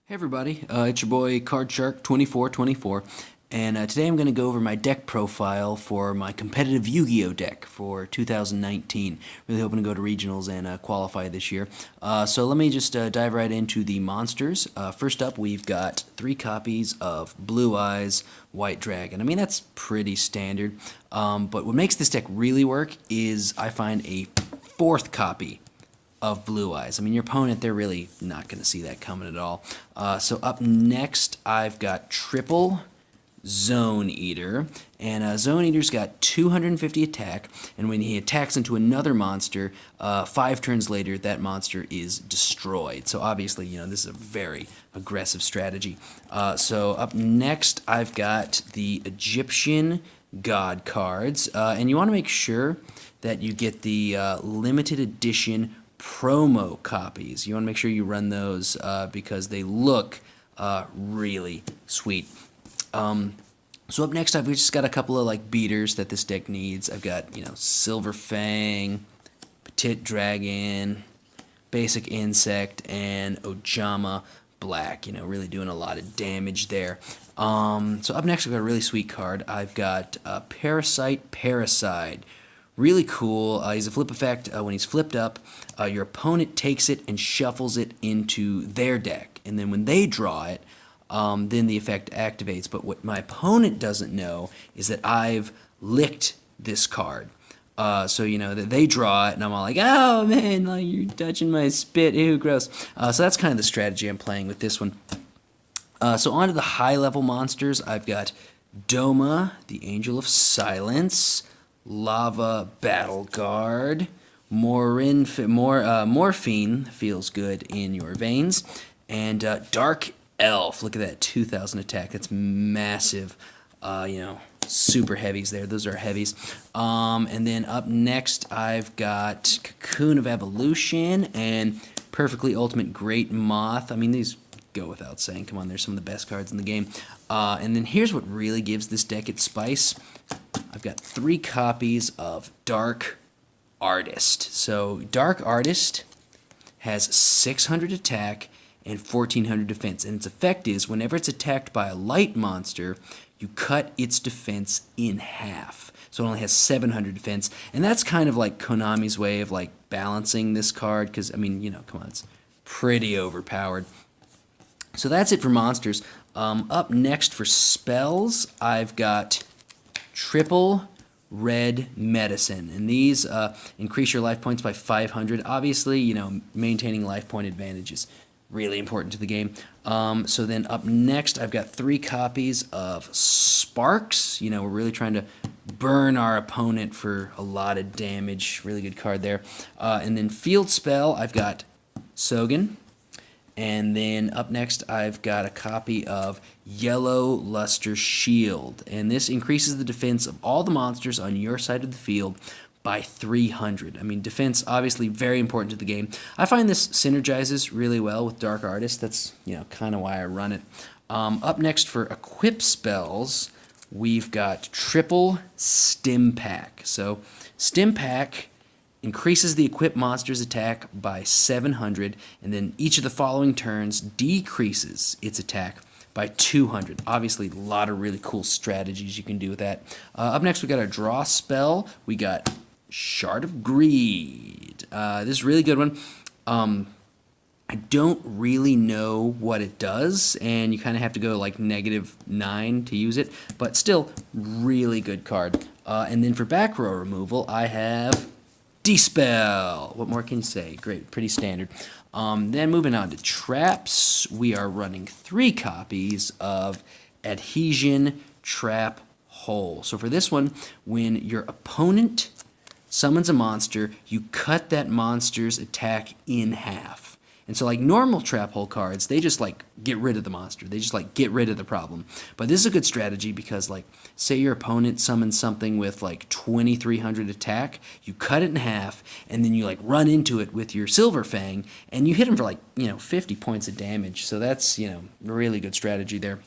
Hey everybody, it's your boy Card Shark 2424, and today I'm going to go over my deck profile for my competitive Yu-Gi-Oh deck for 2019. Really hoping to go to regionals and qualify this year. So let me just dive right into the monsters. First up, we've got 3 copies of Blue Eyes White Dragon. I mean, that's pretty standard, but what makes this deck really work is I find a 4th copy of Blue Eyes. I mean, your opponent, they're really not going to see that coming at all. So up next, I've got triple Zone Eater. And Zone Eater's got 250 attack, and when he attacks into another monster, 5 turns later, that monster is destroyed. So obviously, this is a very aggressive strategy. So up next, I've got the Egyptian God cards, and you want to make sure that you get the limited edition promo copies. You want to make sure you run those because they look really sweet. So up next, I've just got a couple of beaters that this deck needs. I've got Silver Fang, Petit Dragon, Basic Insect, and Ojama Black. Really doing a lot of damage there. So up next, I've got a really sweet card. I've got Parasite Parasite. Really cool. He's a flip effect. When he's flipped up, your opponent takes it and shuffles it into their deck. And then when they draw it, then the effect activates. But what my opponent doesn't know is that I've licked this card. So, that they draw it, and I'm all like, oh, man, you're touching my spit. Ew, gross. So that's kind of the strategy I'm playing with this one. So on to the high-level monsters. I've got Doma, the Angel of Silence, Lava Battle Guard, Morphine feels good in your veins, and Dark Elf. Look at that, 2,000 attack. That's massive. Super heavies there. Those are heavies. And then up next, I've got Cocoon of Evolution and Perfectly Ultimate Great Moth. I mean, these go without saying. Come on, they're some of the best cards in the game. And then here's what really gives this deck its spice. I've got 3 copies of Dark Artist. So Dark Artist has 600 attack and 1400 defense. And its effect is whenever it's attacked by a light monster, you cut its defense in half. So it only has 700 defense. And that's kind of like Konami's way of balancing this card because, I mean, come on, it's pretty overpowered. So that's it for monsters. Up next for spells, I've got triple red medicine, and these increase your life points by 500. Obviously, maintaining life point advantage is really important to the game. So then up next, I've got 3 copies of Sparks. We're really trying to burn our opponent for a lot of damage. Really good card there. And then field spell, I've got Sogen. And then up next, I've got a copy of Yellow Luster Shield. And this increases the defense of all the monsters on your side of the field by 300. I mean, defense, obviously, very important to the game. I find this synergizes really well with Dark Artist. That's, kind of why I run it. Up next for equip spells, we've got triple Stim Pack. So, Stim Pack increases the equipped monster's attack by 700, and then each of the following turns decreases its attack by 200. Obviously, a lot of really cool strategies you can do with that. Up next, we got our draw spell. We got Shard of Greed. This is a really good one. I don't really know what it does, and you kind of have to go -9 to use it, but still, really good card. And then for back row removal, I have Dispel. What more can you say? Great, pretty standard. Then moving on to traps, we are running 3 copies of Adhesion Trap Hole. So for this one, when your opponent summons a monster, you cut that monster's attack in half. And so normal trap hole cards, they just get rid of the monster. They just get rid of the problem. But this is a good strategy because say your opponent summons something with 2300 attack, you cut it in half, and then you run into it with your Silver Fang, and you hit him for 50 points of damage. So that's, a really good strategy there.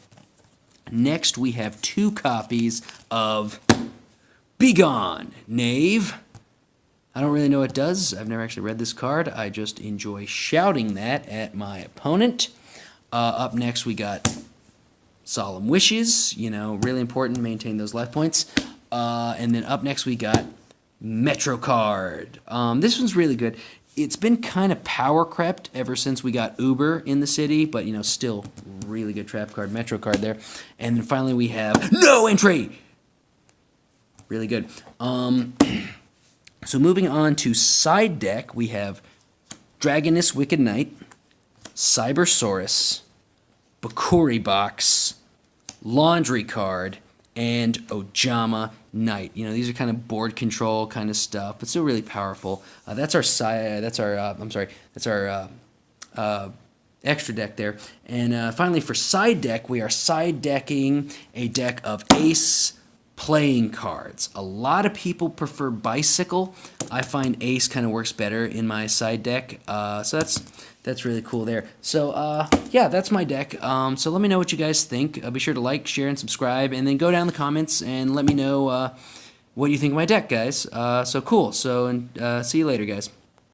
Next, we have 2 copies of Begone, Knave. I don't really know what it does. I've never actually read this card. I just enjoy shouting that at my opponent. Up next, we got Solemn Wishes, really important, maintain those life points. And then up next, we got Metro Card. This one's really good. It's been kind of power crept ever since we got Uber in the city, but still really good trap card, Metro Card there. And then finally we have No Entry. Really good. So moving on to side deck, we have Dragoness Wicked Knight, Cybersaurus, Bakuri Box, Laundry Card, and Ojama Knight. These are kind of board control kind of stuff, but still really powerful. That's our extra deck there. And finally, for side deck, we are side decking a deck of Ace playing cards. A lot of people prefer Bicycle. I find Ace kind of works better in my side deck. So that's really cool there. So yeah, that's my deck. So let me know what you guys think. Be sure to like, share, and subscribe, and then go down in the comments and let me know what you think of my deck, guys. So cool. So see you later, guys.